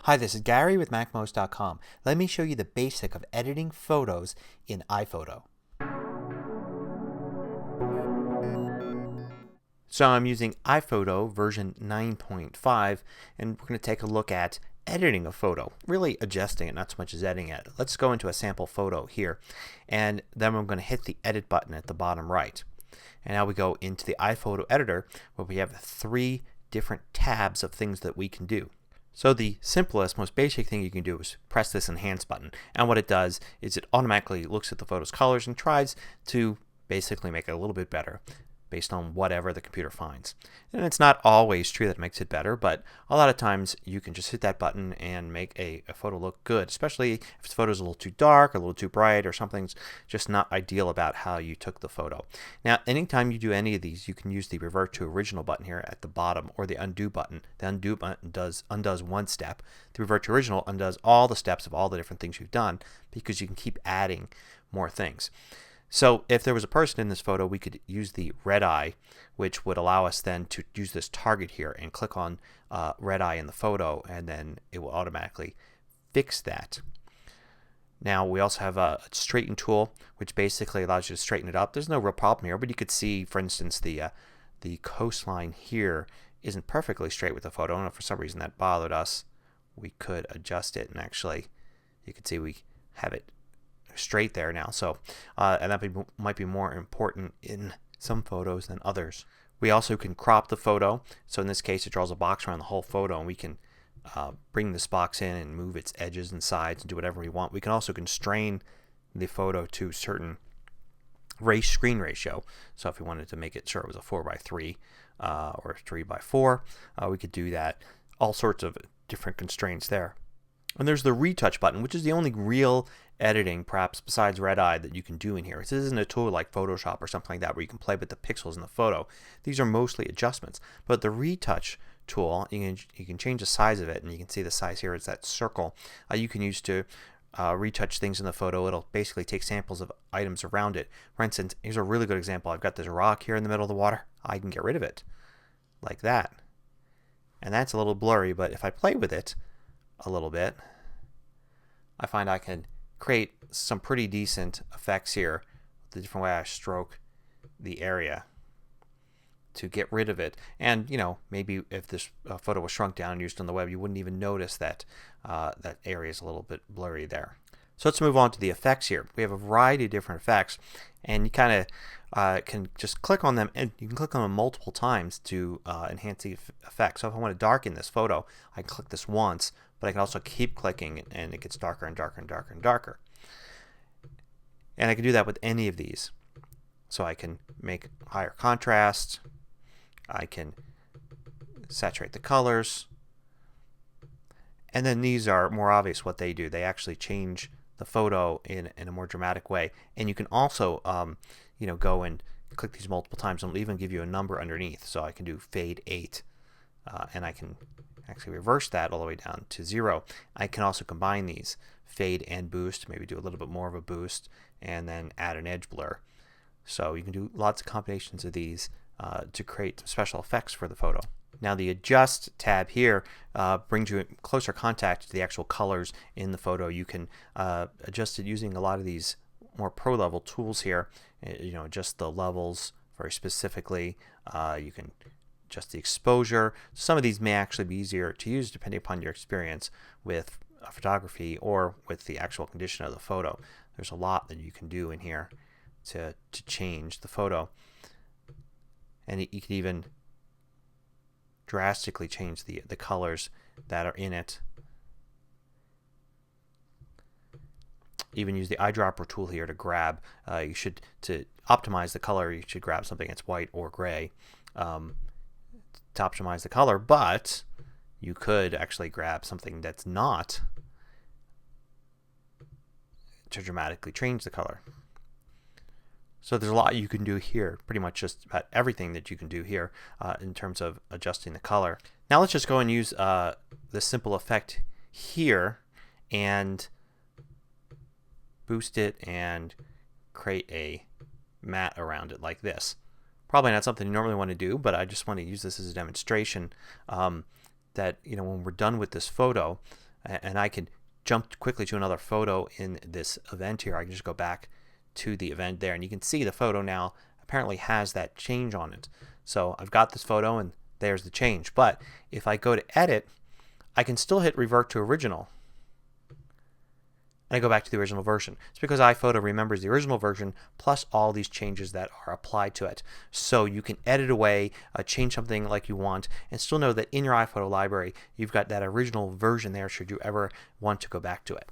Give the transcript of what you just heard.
Hi, this is Gary with MacMost.com. Let me show you the basic of editing photos in iPhoto. So I'm using iPhoto version 9.5 and we're going to take a look at editing a photo, really adjusting it, not so much as editing it. Let's go into a sample photo here and then I'm going to hit the edit button at the bottom right. And now we go into the iPhoto editor where we have 3 different tabs of things that we can do. So the simplest, most basic thing you can do is press this enhance button, and what it does is it automatically looks at the photo's colors and tries to basically make it a little bit better based on whatever the computer finds. And it's not always true that it makes it better, but a lot of times you can just hit that button and make a photo look good, especially if the photo is a little too dark or a little too bright or something's just not ideal about how you took the photo. Now anytime you do any of these you can use the revert to original button here at the bottom or the undo button. The undo button undoes one step. The revert to original undoes all the steps of all the different things you've done because you can keep adding more things. So if there was a person in this photo, we could use the Redeye, which would allow us then to use this target here and click on Redeye in the photo, and then it will automatically fix that. Now we also have a straighten tool, which basically allows you to straighten it up. There's no real problem here, but you could see, for instance, the coastline here isn't perfectly straight with the photo, and if for some reason that bothered us, we could adjust it, and actually you can see we have it straight there now. So and that might be more important in some photos than others. We also can crop the photo. So in this case it draws a box around the whole photo, and we can bring this box in and move its edges and sides and do whatever we want. We can also constrain the photo to certain screen ratio. So if we wanted to make it sure it was a 4:3 or 3:4, we could do that. All sorts of different constraints there. And there's the retouch button, which is the only real editing, perhaps besides Redeye, that you can do in here. This isn't a tool like Photoshop or something like that where you can play with the pixels in the photo. These are mostly adjustments. But the retouch tool, you can change the size of it, and you can see the size here is that circle. You can use to retouch things in the photo. It'll basically take samples of items around it. For instance, here's a really good example. I've got this rock here in the middle of the water. I can get rid of it like that. And that's a little blurry, but if I play with it a little bit, I find I can create some pretty decent effects here with the different way I stroke the area to get rid of it. And you know, maybe if this photo was shrunk down and used on the web, you wouldn't even notice that that area is a little bit blurry there. So let's move on to the effects here. We have a variety of different effects, and you kind of can just click on them, and you can click on them multiple times to enhance the effect. So if I want to darken this photo, I can click this once, but I can also keep clicking and it gets darker and darker and darker and darker. And I can do that with any of these. So I can make higher contrast, I can saturate the colors, and then these are more obvious what they do. They actually change the photo in a more dramatic way. And you can also you know, go and click these multiple times, and it'll even give you a number underneath. So I can do fade 8 and I can actually reverse that all the way down to 0. I can also combine these, fade and boost, maybe do a little bit more of a boost, and then add an edge blur. So you can do lots of combinations of these to create some special effects for the photo. Now the adjust tab here brings you in closer contact to the actual colors in the photo. You can adjust it using a lot of these more pro level tools here. You know, adjust the levels very specifically. You can adjust the exposure. Some of these may actually be easier to use depending upon your experience with photography or with the actual condition of the photo. There's a lot that you can do in here to change the photo, and you can even drastically change the colors that are in it. Even use the eyedropper tool here to grab. To optimize the color, you should grab something that's white or gray to optimize the color, but you could actually grab something that's not to dramatically change the color. So there's a lot you can do here, pretty much just about everything that you can do here in terms of adjusting the color. Now let's just go and use this simple effect here and boost it and create a matte around it like this. Probably not something you normally want to do, but I just want to use this as a demonstration that, you know, when we're done with this photo, and I can jump quickly to another photo in this event here. I can just go back to the event there, and you can see the photo now apparently has that change on it. So I've got this photo and there's the change. But if I go to edit, I can still hit revert to original. And I go back to the original version. It's because iPhoto remembers the original version plus all these changes that are applied to it. So you can edit away, change something like you want, and still know that in your iPhoto library you've got that original version there should you ever want to go back to it.